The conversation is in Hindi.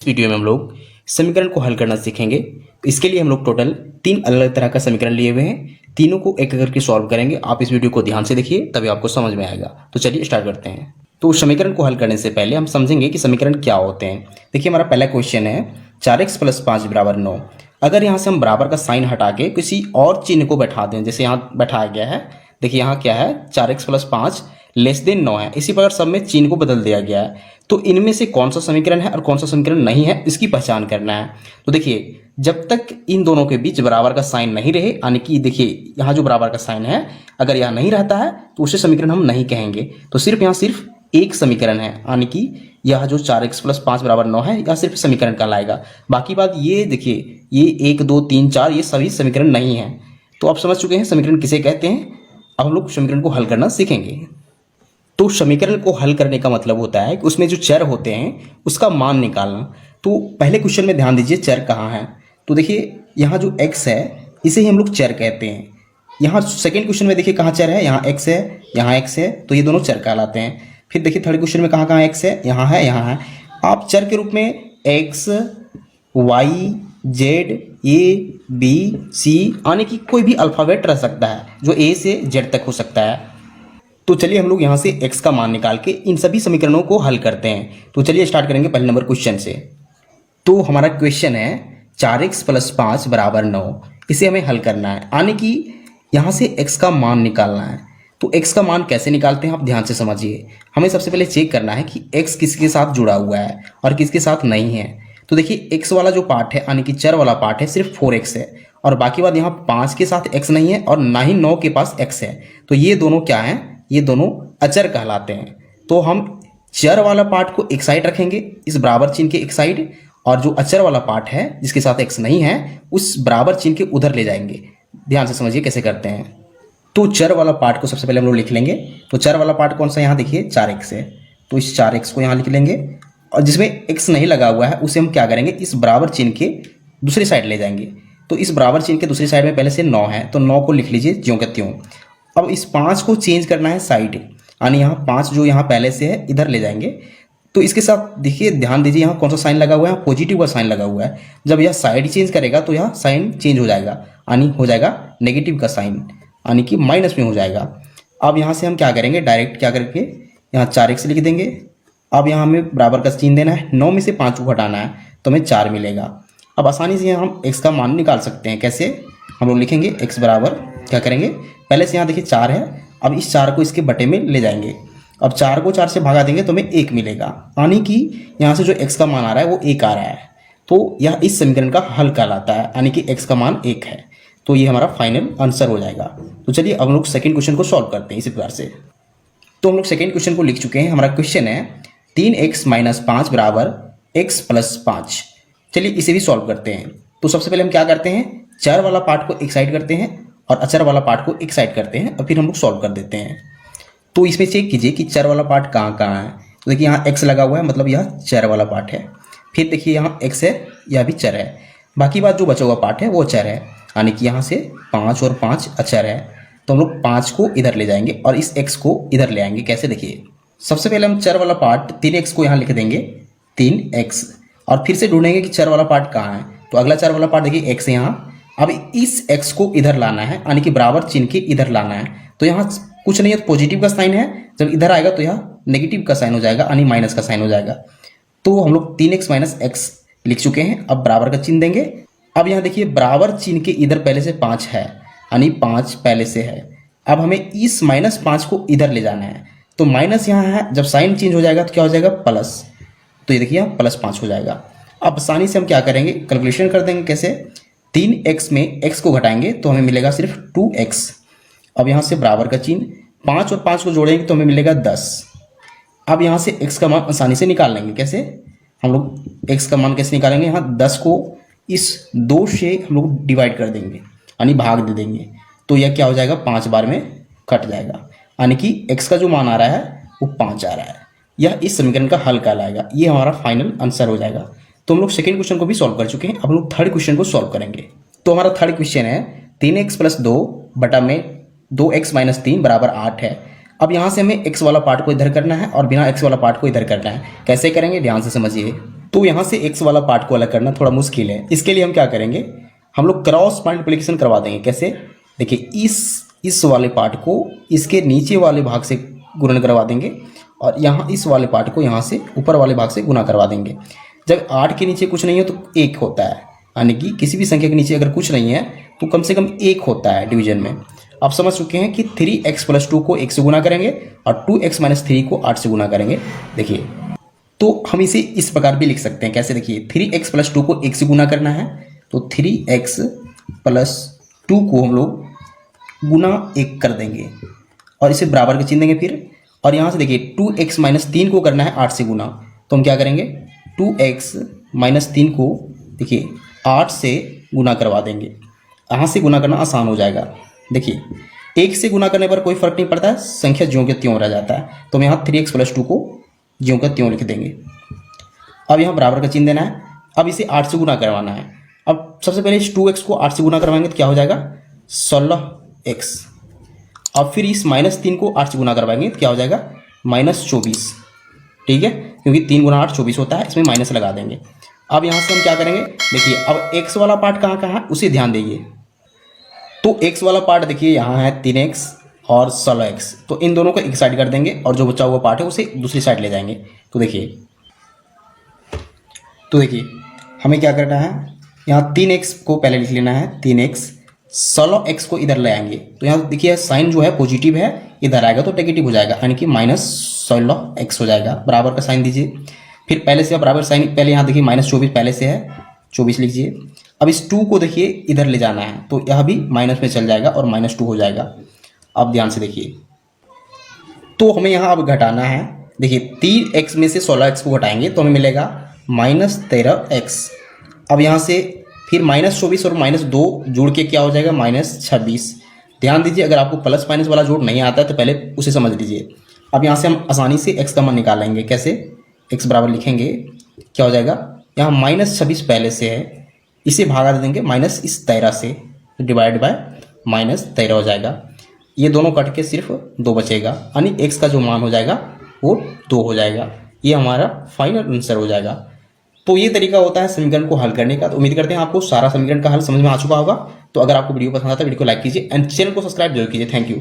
वीडियो में हम लोग समीकरण को हल करना सीखेंगे। इसके लिए हम लोग टोटल 3 अलग अलग तरह का समीकरण लिए हुए हैं। तीनों को एक एक करके सॉल्व करेंगे। आप इस वीडियो को ध्यान से देखिए, तभी आपको समझ में आएगा। तो चलिए स्टार्ट करते हैं। तो समीकरण को हल करने से पहले हम समझेंगे कि समीकरण क्या होते हैं। देखिए, हमारा पहला क्वेश्चन है 4x + 5 = 9। अगर यहाँ से हम बराबर का साइन हटा के किसी और चिन्ह को बैठा दें, जैसे यहाँ बैठाया गया है, देखिए यहाँ क्या है, 4x + 5 < 9 है। इसी प्रकार सब में चिन्ह को बदल दिया गया है। तो इनमें से कौन सा समीकरण है और कौन सा समीकरण नहीं है, इसकी पहचान करना है। तो देखिए, जब तक इन दोनों के बीच बराबर का साइन नहीं रहे, यानी कि देखिए यहाँ जो बराबर का साइन है, अगर यहाँ नहीं रहता है तो उसे समीकरण हम नहीं कहेंगे। तो सिर्फ यहाँ सिर्फ एक समीकरण है, यानी कि यह जो 4x + 5 = 9 है, यह सिर्फ समीकरण कहलाएगा। बाकी बात ये देखिए, ये 1 2 3 4 ये सभी समीकरण नहीं है। तो आप समझ चुके हैं समीकरण किसे कहते हैं। अब हम लोग समीकरण को हल करना सीखेंगे। तो समीकरण को हल करने का मतलब होता है कि उसमें जो चर होते हैं उसका मान निकालना। तो पहले क्वेश्चन में ध्यान दीजिए, चर कहाँ है। तो देखिए, यहाँ जो x है इसे ही हम लोग चर कहते हैं। यहाँ सेकंड क्वेश्चन में देखिए कहाँ चर है, यहाँ x है, यहाँ x है, तो ये दोनों चर कहलाते हैं। फिर देखिए थर्ड क्वेश्चन में कहाँ कहाँ x है, यहाँ है, यहाँ है। आप चर के रूप में x, y, z, a, b, c यानी कि कोई भी अल्फ़ाबेट रह सकता है, जो a से z तक हो सकता है। तो चलिए हम लोग यहाँ से x का मान निकाल के इन सभी समीकरणों को हल करते हैं। तो चलिए स्टार्ट करेंगे पहले नंबर क्वेश्चन से। तो हमारा क्वेश्चन है 4x + 5 = 9। इसे हमें हल करना है, यानी कि यहाँ से x का मान निकालना है। तो x का मान कैसे निकालते हैं, आप ध्यान से समझिए। हमें सबसे पहले चेक करना है कि x किसके साथ जुड़ा हुआ है और किसके साथ नहीं है। तो देखिए, x वाला जो पार्ट है, यानी कि चर वाला पार्ट है, सिर्फ 4x है, और बाकी बात यहाँ 5 के साथ x नहीं है और ना ही 9 के पास x है। तो ये दोनों क्या हैं, ये दोनों अचर कहलाते हैं। तो हम चर वाला पार्ट को एक साइड रखेंगे, इस बराबर चिन्ह के एक साइड, और जो अचर वाला पार्ट है जिसके साथ x नहीं है उस बराबर चिन्ह के उधर ले जाएंगे। ध्यान से समझिए कैसे करते हैं। तो चर वाला पार्ट को सबसे पहले हम लोग लिख लेंगे। तो चर वाला पार्ट कौन सा, यहाँ देखिए 4x है, तो इस 4x को यहाँ लिख लेंगे, और जिसमें x नहीं लगा हुआ है उसे हम क्या करेंगे, इस बराबर चिन्ह के दूसरी साइड ले जाएंगे। तो इस बराबर चिन्ह के दूसरी साइड में पहले से 9 है, तो 9 को लिख लीजिए ज्यों के त्यों। अब इस 5 को चेंज करना है साइड, यानी यहाँ 5 जो यहाँ पहले से है इधर ले जाएंगे। तो इसके साथ देखिए, ध्यान दीजिए, यहाँ कौन सा साइन लगा हुआ है, पॉजिटिव का साइन लगा हुआ है। जब यह साइड चेंज करेगा तो यह साइन चेंज हो जाएगा, यानी हो जाएगा नेगेटिव का साइन, यानी कि माइनस में हो जाएगा। अब यहाँ से हम क्या करेंगे, डायरेक्ट क्या करके यहाँ 4x लिख देंगे। अब यहाँ हमें बराबर का चिन्ह देना है, 9 में से 5 को हटाना है, तो हमें 4 मिलेगा। अब आसानी से यहाँ हम x का मान निकाल सकते हैं। कैसे, हम लोग लिखेंगे x बराबर क्या करेंगे, पहले से यहाँ देखिए 4 है, अब इस 4 को इसके बटे में ले जाएंगे। अब 4 को 4 से भगा देंगे तो हमें 1 मिलेगा, यानी कि यहाँ से जो x का मान आ रहा है वो 1 आ रहा है। तो यह इस समीकरण का हल कहलाता है, यानी कि x का मान 1 है। तो ये हमारा फाइनल आंसर हो जाएगा। तो चलिए अब हम लोग सेकेंड क्वेश्चन को सॉल्व करते हैं इसी प्रकार से। तो हम लोग सेकेंड क्वेश्चन को लिख चुके हैं। हमारा क्वेश्चन है 3x - 5 = x + 5। चलिए इसे भी सॉल्व करते हैं। तो सबसे पहले हम क्या करते हैं, चर वाला पार्ट को एक साइड करते हैं और अचर वाला पार्ट को एक साइड करते हैं, और फिर हम लोग सॉल्व कर देते हैं। तो इसमें चेक कीजिए कि चर वाला पार्ट कहाँ कहाँ है। तो देखिए यहाँ x लगा हुआ है, मतलब यह चर वाला पार्ट है। फिर देखिए यहाँ x है, यह भी चर है। बाकी बात जो बचा हुआ पार्ट है वो चर है, यानी कि यहाँ से 5 और 5 अचर है। तो हम लोग 5 को इधर ले जाएंगे और इस x को इधर ले आएंगे। कैसे, देखिए सबसे पहले हम चर वाला पार्ट 3x को यहाँ लिख देंगे, 3x, और फिर से ढूंढेंगे कि चर वाला पार्ट कहाँ है। तो अगला चर वाला पार्ट देखिए x है यहाँ। अब इस x को इधर लाना है, यानी कि बराबर चिन्ह के इधर लाना है। तो यहाँ कुछ नहीं है, पॉजिटिव का साइन है, जब इधर आएगा तो यह नेगेटिव का साइन हो जाएगा, यानी माइनस का साइन हो जाएगा। तो हम लोग 3x - x लिख चुके हैं। अब बराबर का चिन्ह देंगे। अब यहाँ देखिए बराबर चिन्ह के इधर पहले से 5 है, यानी 5 पहले से है। अब हमें इस -5 को इधर ले जाना है। तो माइनस यहाँ है, जब साइन चेंज हो जाएगा तो क्या हो जाएगा, प्लस। तो ये देखिए यहाँ +5 हो जाएगा। अब आसानी से हम क्या करेंगे, कैलकुलेशन कर देंगे। कैसे, 3x में x को घटाएंगे तो हमें मिलेगा सिर्फ 2x। अब यहाँ से बराबर का चिन्ह, 5 और 5 को जोड़ेंगे तो हमें मिलेगा 10। अब यहाँ से x का मान आसानी से निकाल लेंगे। कैसे, हम लोग x का मान कैसे निकालेंगे, यहाँ 10 को इस 2 से हम लोग डिवाइड कर देंगे, यानी भाग दे देंगे। तो यह क्या हो जाएगा, 5 बार में कट जाएगा, यानी कि x का जो मान आ रहा है वो 5 आ रहा है। यह इस समीकरण का हल कहलाएगा। ये हमारा फाइनल आंसर हो जाएगा। तो हम लोग सेकंड क्वेश्चन को भी सॉल्व कर चुके हैं। अब हम लोग थर्ड क्वेश्चन को सॉल्व करेंगे। तो हमारा थर्ड क्वेश्चन है 3x + 2 बटा में 2x - 3 = 8 है। अब यहाँ से हमें x वाला पार्ट को इधर करना है और बिना x वाला पार्ट को इधर करना है। कैसे करेंगे, ध्यान से समझिए। तो यहाँ से x वाला पार्ट को अलग करना थोड़ा मुश्किल है। इसके लिए हम क्या करेंगे, हम लोग क्रॉस मल्टीप्लिकेशन करवा देंगे। कैसे, देखिए इस वाले पार्ट को इसके नीचे वाले भाग से गुणन करवा देंगे और यहाँ इस वाले पार्ट को यहाँ से ऊपर वाले भाग से गुणा करवा देंगे। जब 8 के नीचे कुछ नहीं हो तो 1 होता है, यानी कि किसी भी संख्या के नीचे अगर कुछ नहीं है तो कम से कम 1 होता है डिवीजन में। आप समझ चुके हैं कि 3x + 2 को 1 से गुना करेंगे और 2x - 3 को 8 से गुना करेंगे। देखिए, तो हम इसे इस प्रकार भी लिख सकते हैं। कैसे, देखिए 3x + 2 को 1 से गुना करना है तो 3x + 2 को हम लोग गुना 1 कर देंगे और इसे बराबर का चिन्ह देंगे फिर। और यहाँ से देखिए 2x - 3 को करना है 8 से गुना, तो हम क्या करेंगे 2x - 3 को देखिए 8 से गुना करवा देंगे। यहाँ से गुना करना आसान हो जाएगा। देखिए 1 से गुना करने पर कोई फर्क नहीं पड़ता है, संख्या ज्यों के त्यों रह जाता है। तो हम यहाँ 3x + 2 को ज्यों का त्यों लिख देंगे। अब यहाँ बराबर का चिन्ह देना है। अब इसे 8 से गुना करवाना है। अब सबसे पहले इस 2x को 8 से गुना करवाएंगे तो क्या हो जाएगा 16x। अब फिर इस -3 को 8 से गुना करवाएंगे तो क्या हो जाएगा -24। ठीक है, क्योंकि 3 × 8 24 होता है, इसमें माइनस लगा देंगे। अब यहाँ से हम क्या करेंगे, देखिए अब x वाला पार्ट कहाँ कहाँ है उसे ध्यान दीजिए। तो x वाला पार्ट देखिए यहाँ है 3x और 16x, तो इन दोनों को एक साइड कर देंगे और जो बचा हुआ पार्ट है उसे दूसरी साइड ले जाएंगे। तो देखिए हमें क्या करना है, यहाँ 3x को पहले लिख लेना है 3x, 16x को इधर ले आएंगे। तो यहाँ देखिए साइन जो है पॉजिटिव है, इधर आएगा तो नेगेटिव हो जाएगा, यानी कि -16x हो जाएगा। बराबर का साइन दीजिए। फिर पहले से बराबर साइन, पहले यहाँ देखिए -24 पहले से है, 24 लीजिए। अब इस 2 को देखिए इधर ले जाना है तो यह भी माइनस में चल जाएगा और -2 हो जाएगा। अब ध्यान से देखिए, तो हमें यहाँ अब घटाना है। देखिए 3x में से 16x को घटाएंगे तो हमें मिलेगा -13x। अब यहाँ से फिर -24 और -2 जोड़ के क्या हो जाएगा -26। ध्यान दीजिए, अगर आपको प्लस माइनस वाला जोड़ नहीं आता है तो पहले उसे समझ लीजिए। अब यहाँ से हम आसानी से x का मान निकाल लेंगे। कैसे, x बराबर लिखेंगे, क्या हो जाएगा, यहाँ -26 पहले से है, इसे भागा दे देंगे इस 13 से, डिवाइड बाय -13 हो जाएगा। ये दोनों कट के सिर्फ 2 बचेगा, यानी x का जो मान हो जाएगा वो 2 हो जाएगा। ये हमारा फाइनल आंसर हो जाएगा। तो ये तरीका होता है समीकरण को हल करने का। तो उम्मीद करते हैं आपको सारा समीकरण का हल समझ में आ चुका होगा। तो अगर आपको वीडियो पसंद आता है वीडियो को लाइक कीजिए एंड चैनल को सब्सक्राइब जरूर कीजिए। Thank you.